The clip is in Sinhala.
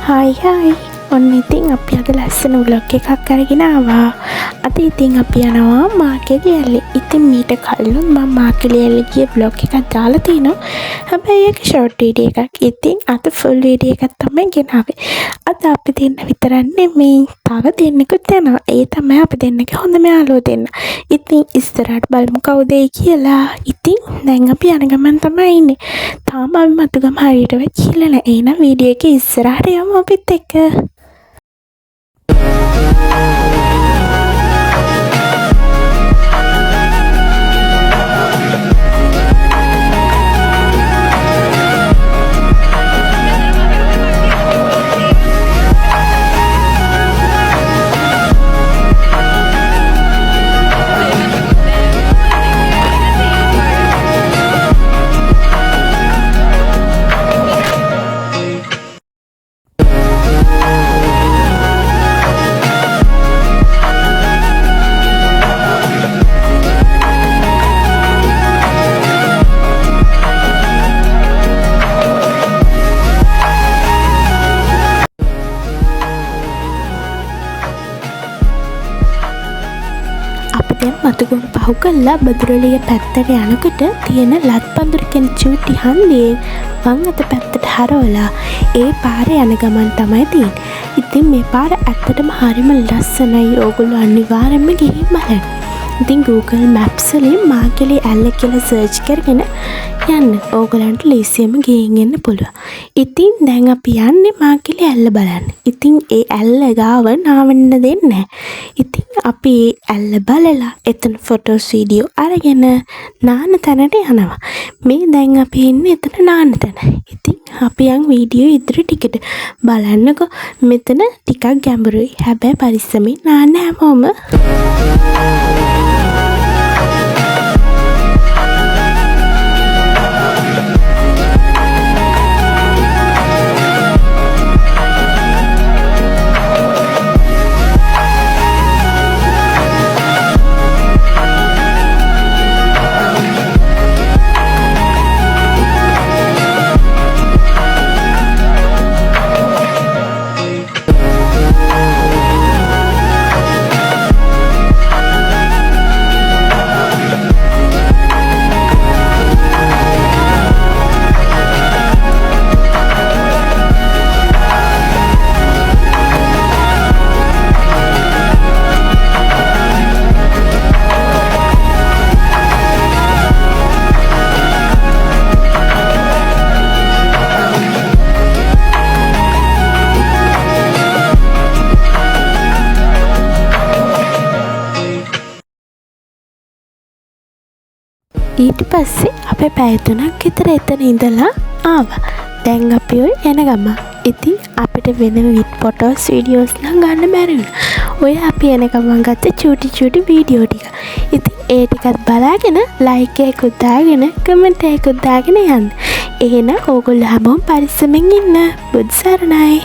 හයි ඔන්න ඉතින් අපි අද ලස්සන ව්ලොග් එකක් අරගෙන ආවා. අද ඉතින් අපි යනවා මාර්කට් ඇල්ලේ. ඉතින් මීට කලින් මම මාර්කට් ඇල්ලේ ගිය ව්ලොග් එකක් දාලා තිනවා. හැබැයි ඒක ෂෝට් වීඩියෝ එකක්. ඉතින් අද ෆුල් වීඩියෝ එකක් තමයි ගෙනාවේ. අද අපි දෙන්න විතරක් නෙමෙයි තව දෙන්නෙකුත් යනවා. ඒ තමයි අපි දෙන්නගේ හොඳම යාළුවෝ දෙන්න. ඉතින් ඉස්සරහට බලමු කවුද කියලා. ඉතින් දැන් අපි යන ගමන් තමයි ඉන්නේ. තාම අපි මතුගම හරියටවත් කියලා නැහැ. එහෙනම් වීඩියෝ එකේ ඉස්සරහට යමු අපිත් එක්ක. මතුගම පහු කල්ලා බදුරලිය පැත්තට යනකොට තියෙන ලත්පඳුර කෙන චූටි හන්දියෙන් වං අත පැත්තට හරවලා ඒ පාර යන ගමන් තමයි තියෙන්නේ. ඉතින් මේ පාර ඇත්තටම හරිම ලස්සනයි. ඕගොල්ලෝ අනිවාර්යෙන්ම ගිහින් බලන්න. ඉතින් Google Maps වලින් මාර්කලි ඇල්ල කියලා සර්ච් කරගෙන යන්න. ඕගොල්ලන්ට ලේසියෙන්ම ගිහින් එන්න පුළුවන්. ඉතින් දැන් අපි යන්නේ මාර්කලි ඇල්ල බලන්න. ඉතින් ඒ ඇල්ල ගාව නාවන්න දෙන්නේ නැහැ. ඉතින් අපි ඇල්ල බලලා එතන ෆොටෝස් වීඩියෝ අරගෙන නාන තැනට යනවා. මේ දැන් අපි ඉන්නේ එතන නාන තැන. ඉතින් අපි යන් වීඩියෝ ඉදිරි ටිකට බලන්නකෝ. මෙතන ටිකක් ගැඹුරුයි. හැබැයි පරිස්සමින් නාන්න හැමෝම. ඊට පස්සේ අපේ පැය 3ක් විතර එතන ඉඳලා ආවා. දැන් අපි ඔය එන ගම. ඉතින් අපිට වෙන ෆොටෝස් වීඩියෝස් නම් ගන්න බැරි වුණා. ඔය අපි එන ගමන් ගත්ත චූටි වීඩියෝ ටික. ඉතින් ඒ ටිකත් බලාගෙන ලයික් එකකුත් දාගෙන කමෙන්ට් එකකුත් දාගෙන යන්න. එහෙනම් ඕගොල්ලෝ හැමෝම පරිස්සමෙන් ඉන්න. බුදු සරණයි.